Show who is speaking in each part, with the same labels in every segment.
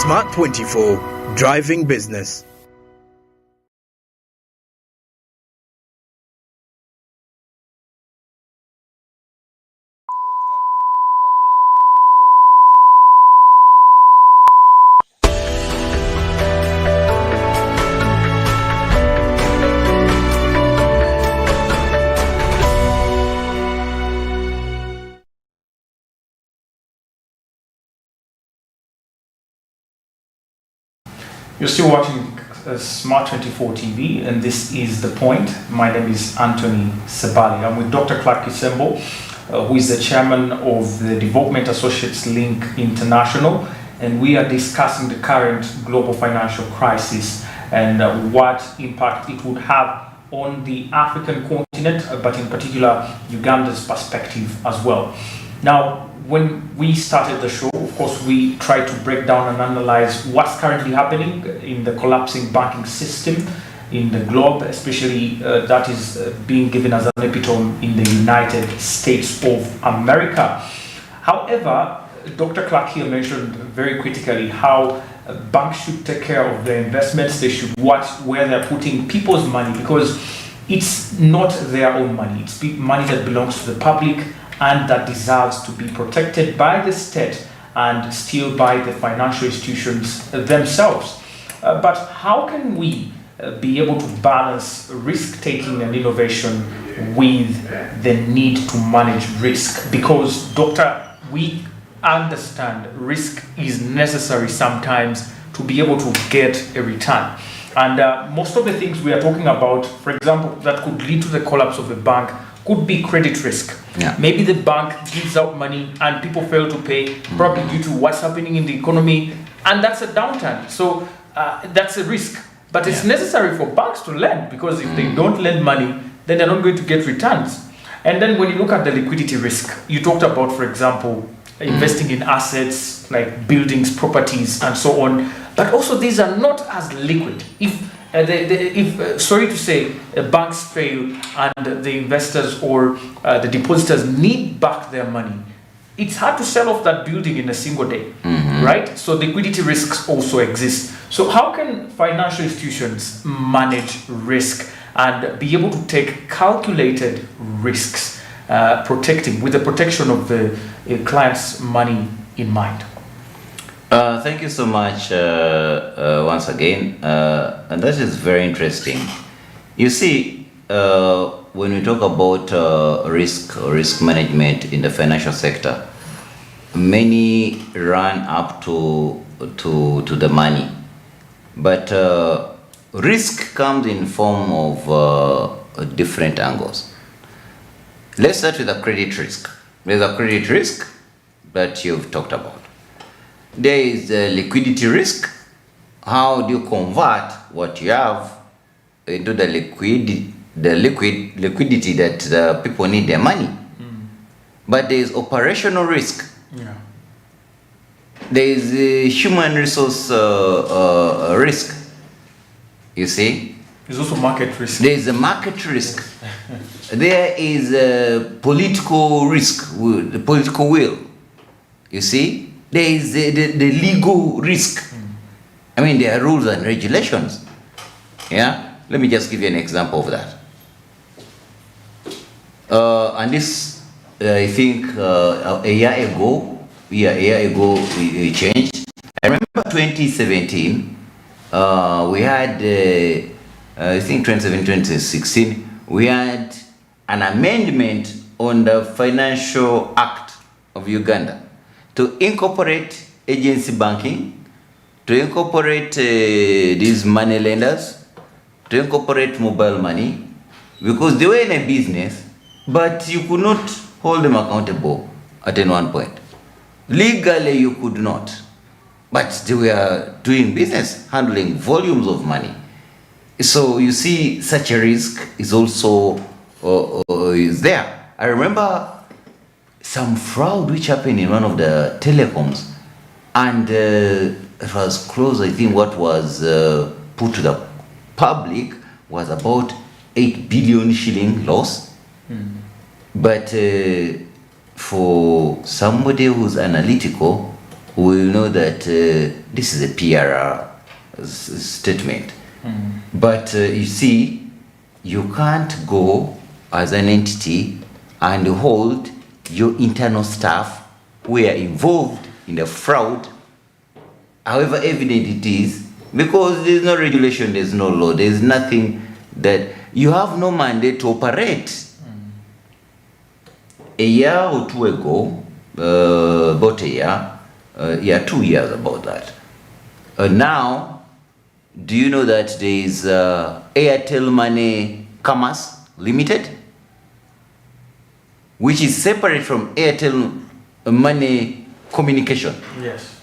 Speaker 1: Smart 24, driving business.
Speaker 2: You're still watching Smart 24 TV, and this is The Point. My name is Anthony Sebali. I'm with Dr. Clark Kisembo, who is the chairman of the Development Associates Link International, and we are discussing the current global financial crisis and what impact it would have on the African continent, but in particular Uganda's perspective as well. Now, when we started the show, of course, we tried to break down and analyze what's currently happening in the collapsing banking system in the globe, especially that is being given as an epitome in the United States of America. However, Dr. Clark here mentioned very critically how banks should take care of their investments. They should watch where they're putting people's money, because it's not their own money. It's money that belongs to the public and that deserves to be protected by the state and still by the financial institutions themselves. But how can we be able to balance risk-taking and innovation with the need to manage risk? Because, Doctor, we understand risk is necessary sometimes to be able to get a return. And most of the things we are talking about, for example, that could lead to the collapse of a bank could be credit risk.
Speaker 3: Yeah.
Speaker 2: Maybe the bank gives out money and people fail to pay, probably due to what's happening in the economy, and that's a downturn. So that's a risk. But it's necessary for banks to lend, because if they don't lend money, then they're not going to get returns. And then when you look at the liquidity risk, you talked about, for example, investing in assets like buildings, properties, and so on. But also these are not as liquid. If sorry to say, banks fail and the investors or the depositors need back their money, it's hard to sell off that building in a single day, right? So liquidity risks also exist. So how can financial institutions manage risk and be able to take calculated risks, protecting with the protection of the client's money in mind?
Speaker 3: Thank you so much once again, and that is very interesting. You see, when we talk about risk management in the financial sector, many run up to the money, but risk comes in form of different angles. Let's start with the credit risk. There's a credit risk that you've talked about. There is a liquidity risk. How do you convert what you have into the liquidity that the people need their money? But there is operational risk.
Speaker 2: Yeah.
Speaker 3: There is a human resource risk. You see?
Speaker 2: There's also market risk.
Speaker 3: There is a market risk. There is a political risk, the political will. You see? There is the legal risk. I mean, there are rules and regulations. Yeah? Let me just give you an example of that. And this, I think, a year ago, we changed. I remember 2017, we had, I think 2017, 2016, we had an amendment on the Financial Act of Uganda to incorporate agency banking, to incorporate these money lenders, to incorporate mobile money, because they were in a business, but you could not hold them accountable at any one point. Legally, you could not, but they were doing business, handling volumes of money. So you see, such a risk is also is there. I remember some fraud which happened in one of the telecoms, and it was close. I think what was put to the public was about 8 billion shilling loss. But for somebody who's analytical, will know that this is a PRR statement. But you see, you can't go as an entity and hold your internal staff who are involved in the fraud, however evident it is, because there's no regulation, there's no law, there's nothing that you have no mandate to operate. A year or two ago, about a year, 2 years about that. Now, do you know that there is Airtel Money Commerce Limited, which is separate from Airtel Money Communication?
Speaker 2: Yes.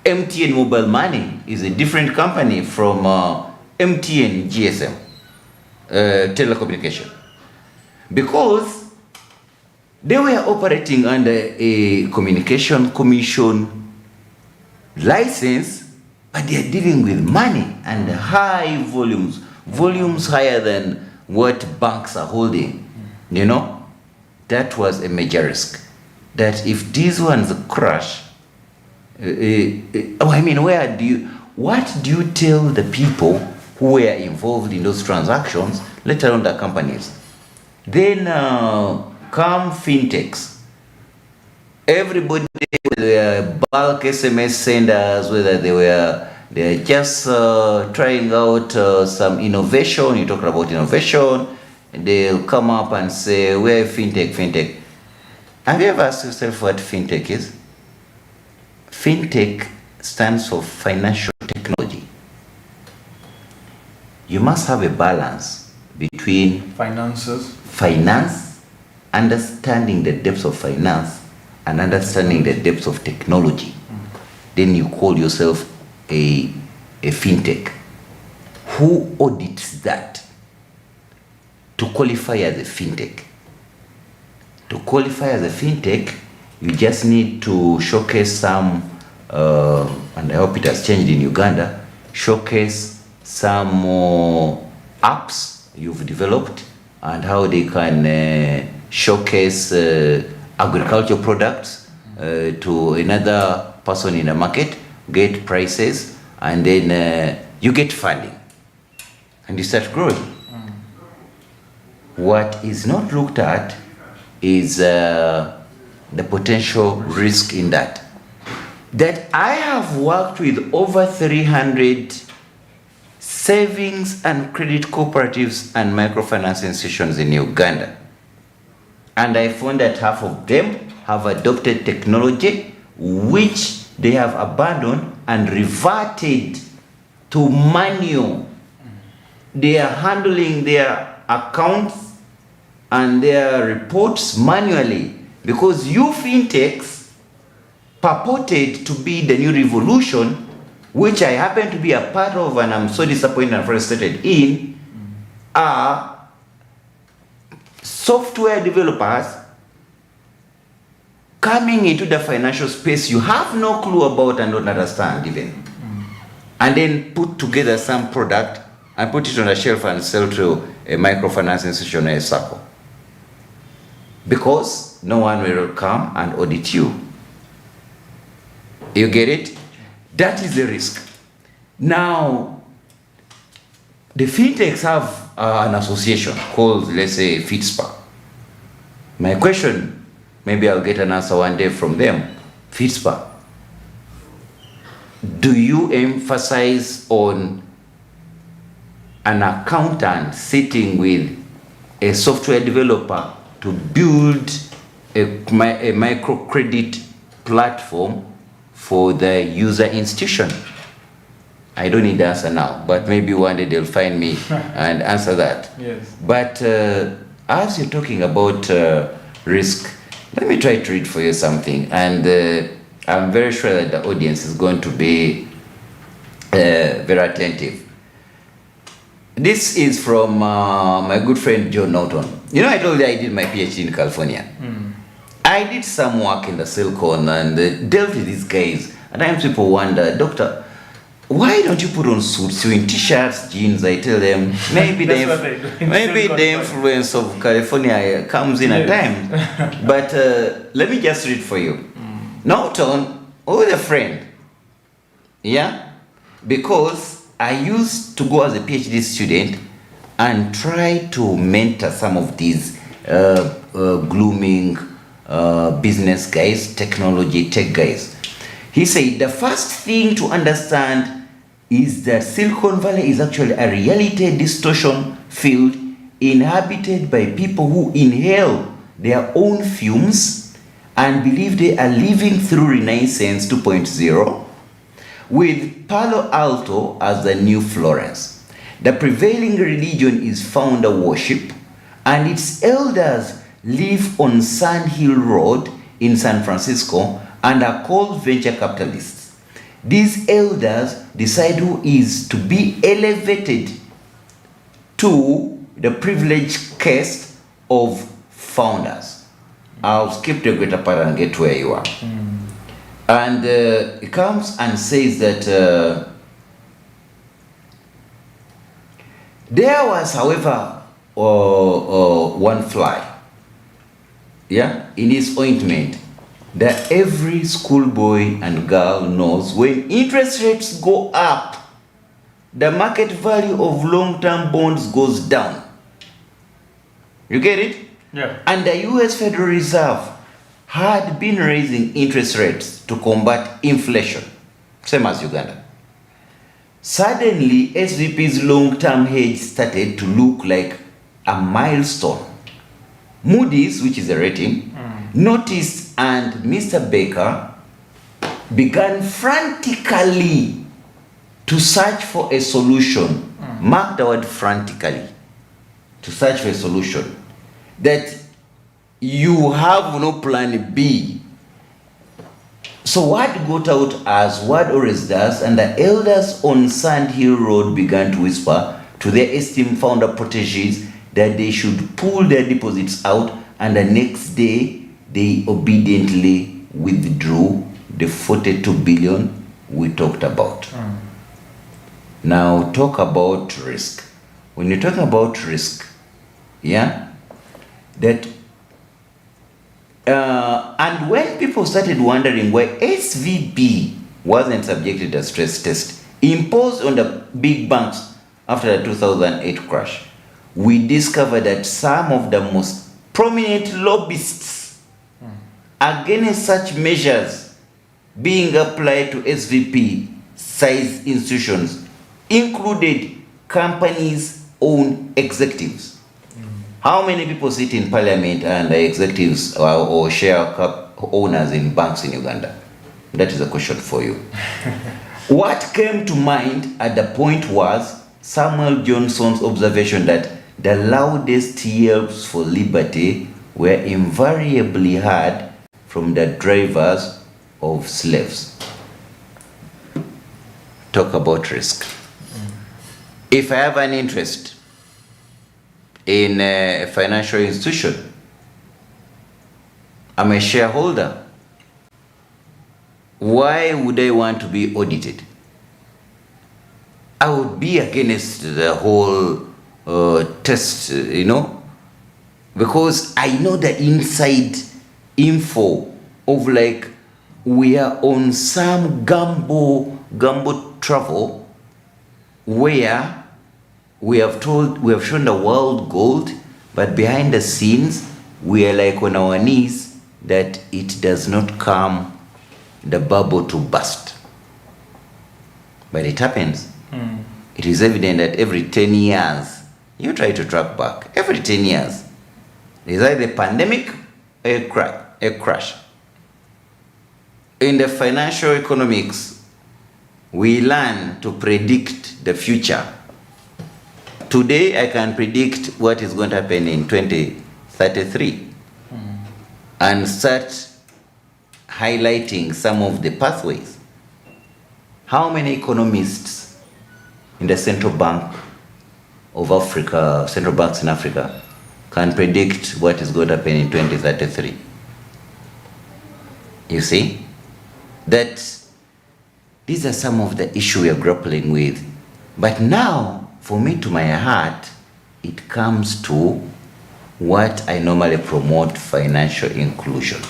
Speaker 3: MTN Mobile Money is a different company from MTN GSM telecommunication, because they were operating under a communication commission license, but they are dealing with money and high volumes higher than what banks are holding. You know, that was a major risk. That if these ones crash, what do you tell the people who were involved in those transactions, let alone the companies? Then come fintechs. Everybody, whether they were bulk SMS senders, whether they're just trying out some innovation. You talk about innovation, and they'll come up and say, we're fintech. Have you ever asked yourself what fintech is? Fintech stands for financial technology. You must have a balance between finance, understanding the depths of finance, and understanding the depths of technology. Then you call yourself a fintech. Who audits that to qualify as a fintech? To qualify as a fintech, you just need to showcase some, and I hope it has changed in Uganda, showcase some apps you've developed and how they can showcase agricultural products to another person in the market, get prices, and then you get funding and you start growing. What is not looked at is the potential risk in that. That I have worked with over 300 savings and credit cooperatives and microfinance institutions in Uganda. And I found that half of them have adopted technology which they have abandoned and reverted to manual. They are handling their accounts and their reports manually, because you fintechs purported to be the new revolution, which I happen to be a part of and I'm so disappointed and frustrated in, are software developers coming into the financial space you have no clue about and don't understand even. And then put together some product and put it on a shelf and sell to a microfinance institution or a circle. Because no one will come and audit you. You get it? That is the risk. Now, the fintechs have an association called, let's say, FitSpa. My question, maybe I'll get an answer one day from them. FitSpa, do you emphasize on an accountant sitting with a software developer to build a microcredit platform for the user institution? I don't need the answer now, but maybe one day they'll find me and answer that.
Speaker 2: Yes.
Speaker 3: But as you're talking about risk, let me try to read for you something. And I'm very sure that the audience is going to be very attentive. This is from my good friend John Norton. You know, I told you I did my PhD in California. I did some work in the Silicon and dealt with these guys. At times people wonder, doctor, why don't you put on suits? You in t-shirts, jeans? I tell them, maybe the influence of California comes in at times. But let me just read for you. Norton or with a friend. Yeah? Because I used to go as a PhD student and try to mentor some of these glooming business guys, technology, tech guys. He said the first thing to understand is that Silicon Valley is actually a reality distortion field inhabited by people who inhale their own fumes and believe they are living through Renaissance 2.0, with Palo Alto as the new Florence. The prevailing religion is founder worship, and its elders live on Sand Hill Road in San Francisco and are called venture capitalists. These elders decide who is to be elevated to the privileged caste of founders. I'll skip the greater part and get where you are. And it comes and says that there was, however, one fly, yeah, in his ointment that every schoolboy and girl knows: when interest rates go up, the market value of long-term bonds goes down. You get it?
Speaker 2: Yeah.
Speaker 3: And the US Federal Reserve had been raising interest rates to combat inflation, same as Uganda. Suddenly, SVP's long-term hedge started to look like a milestone. Moody's, which is a rating, noticed, and Mr. Baker began frantically to search for a solution. Mark the word frantically. To search for a solution. That you have no plan B. So what got out as what always does, and the elders on Sand Hill Road began to whisper to their esteemed founder proteges that they should pull their deposits out, and the next day they obediently withdrew the 42 billion we talked about. Now talk about risk. When you talk about risk, yeah, that and when people started wondering why SVB wasn't subjected to a stress test imposed on the big banks after the 2008 crash, we discovered that some of the most prominent lobbyists against such measures being applied to SVP-sized institutions included companies' own executives. How many people sit in parliament and are executives or share owners in banks in Uganda? That is a question for you. What came to mind at the point was Samuel Johnson's observation that the loudest yelps for liberty were invariably heard from the drivers of slaves. Talk about risk. If I have an interest in a financial institution, I'm a shareholder, why would I want to be audited? I would be against the whole test, because I know the inside info of like we are on some gumbo travel where we have shown the world gold, but behind the scenes we are like on our knees that it does not come the bubble to burst. But it happens. It is evident that every 10 years, you try to track back, every 10 years, there is either a pandemic or a crash. In the financial economics, we learn to predict the future. Today, I can predict what is going to happen in 2033 and start highlighting some of the pathways. How many economists in the Central Bank of Africa, central banks in Africa, can predict what is going to happen in 2033? You see? That these are some of the issues we are grappling with. But now, for me, to my heart, it comes to what I normally promote: financial inclusion.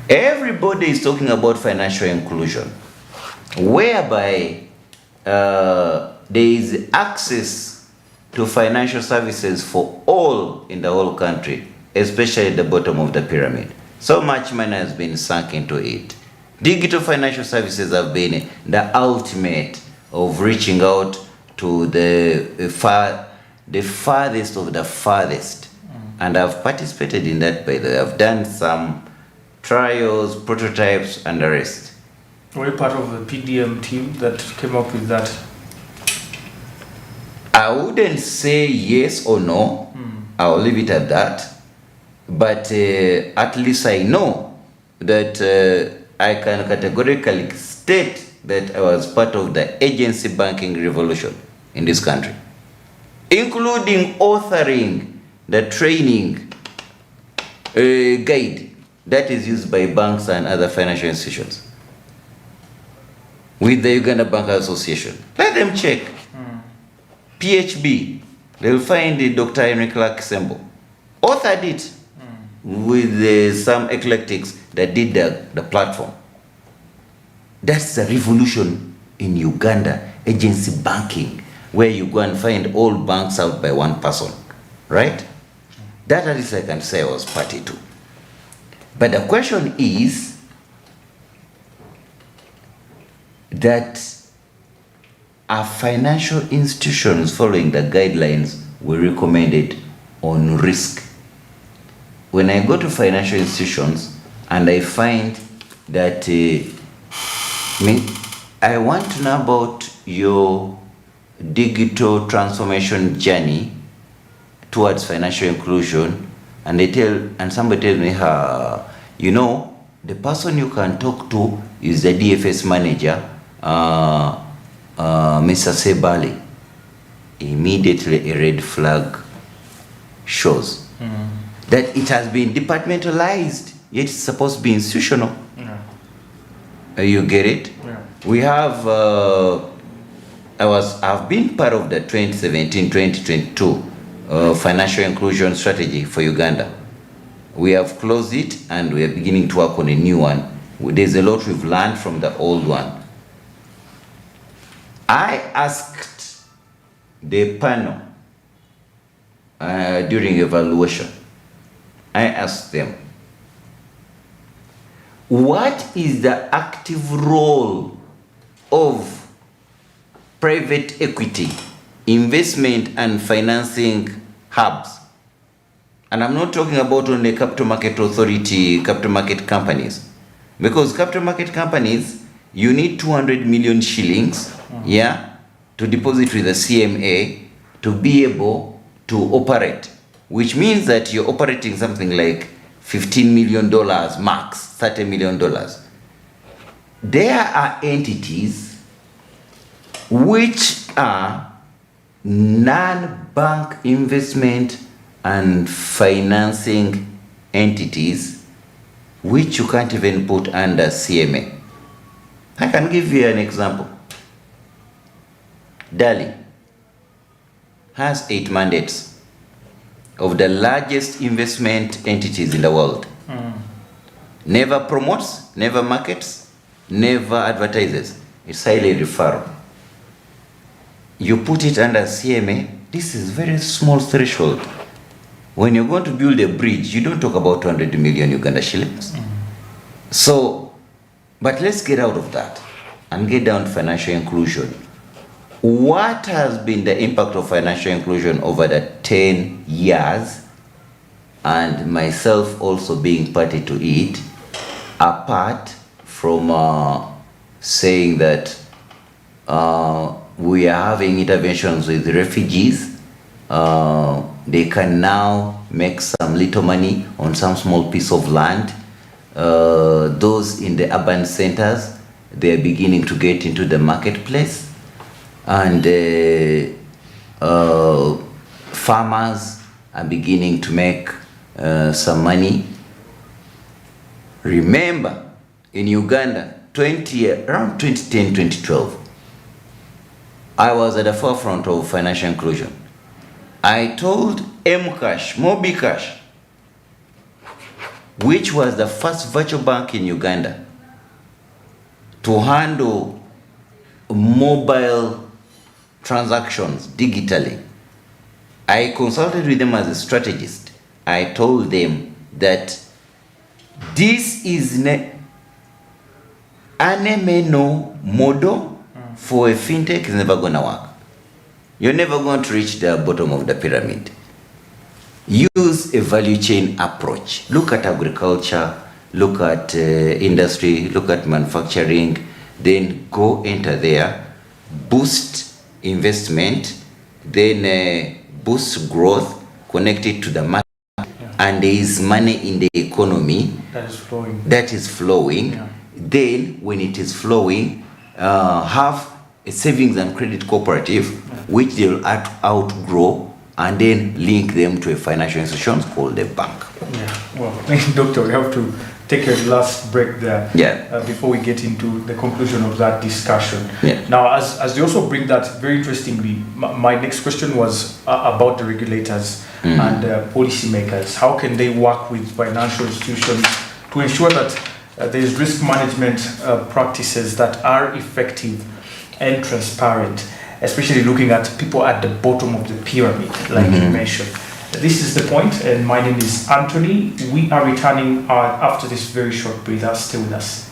Speaker 3: Everybody is talking about financial inclusion, whereby there is access to financial services for all in the whole country, especially at the bottom of the pyramid. So much money has been sunk into it. Digital financial services have been the ultimate of reaching out to the farthest of the farthest. And I've participated in that, by the way. I've done some trials, prototypes, and the rest.
Speaker 2: Were you part of the PDM team that came up with that?
Speaker 3: I wouldn't say yes or no. I'll leave it at that. But at least I know that I can categorically state that I was part of the agency banking revolution in this country, including authoring the training guide that is used by banks and other financial institutions with the Uganda Bank Association. Let them check. PHB, they'll find Dr. Henry Clark Sembo authored it with some eclectics that did the platform. That's the revolution in Uganda, agency banking, where you go and find all banks out by one person, right? That at least I can say I was party to. But the question is that are financial institutions following the guidelines we recommended on risk? When I go to financial institutions and I find that I want to know about your digital transformation journey towards financial inclusion, and somebody tells me, you know, the person you can talk to is the DFS manager, Mr. Sebali. Immediately a red flag shows that it has been departmentalized, yet it's supposed to be institutional. You get it?
Speaker 2: Yeah.
Speaker 3: We have I've been part of the 2017-2022 financial inclusion strategy for Uganda. We have closed it and we are beginning to work on a new one. There's a lot we've learned from the old one. I asked the panel during evaluation, I asked them, what is the active role of private equity, investment and financing hubs? And I'm not talking about only capital market authority, capital market companies. Because capital market companies, you need 200 million shillings, to deposit with the CMA to be able to operate, which means that you're operating something like $15 million max, $30 million. There are entities which are non-bank investment and financing entities which you can't even put under CMA. I can give you an example. Dali has 8 mandates of the largest investment entities in the world. Never promotes, never markets, never advertises. It's highly referral. You put it under CMA, this is very small threshold. When you're going to build a bridge, you don't talk about 200 million Uganda shillings. So, but let's get out of that and get down to financial inclusion. What has been the impact of financial inclusion over the 10 years, and myself also being party to it, apart from saying that we are having interventions with refugees. They can now make some little money on some small piece of land. Those in the urban centers, they are beginning to get into the marketplace. And farmers are beginning to make some money. Remember, in Uganda, around 2010, 2012, I was at the forefront of financial inclusion. I told Mcash, Mobicash, which was the first virtual bank in Uganda to handle mobile transactions digitally. I consulted with them as a strategist. I told them that this is anemeno model for a fintech is never going to work. You're never going to reach the bottom of the pyramid. Use a value chain approach. Look at agriculture, look at industry, look at manufacturing, then go enter there, boost investment, then boost growth, connect it to the market, and there is money in the economy that is flowing.
Speaker 2: Yeah.
Speaker 3: Then when it is flowing, have a savings and credit cooperative, which they will outgrow, and then link them to a financial institution called a bank.
Speaker 2: Yeah, well, Doctor, we have to take a last break there before we get into the conclusion of that discussion.
Speaker 3: Yeah.
Speaker 2: Now, as they also bring that, very interestingly, my next question was about the regulators and policymakers. How can they work with financial institutions to ensure that there is risk management practices that are effective and transparent, especially looking at people at the bottom of the pyramid, like you mentioned. This is the point, and my name is Anthony. We are returning after this very short breather. Stay with us.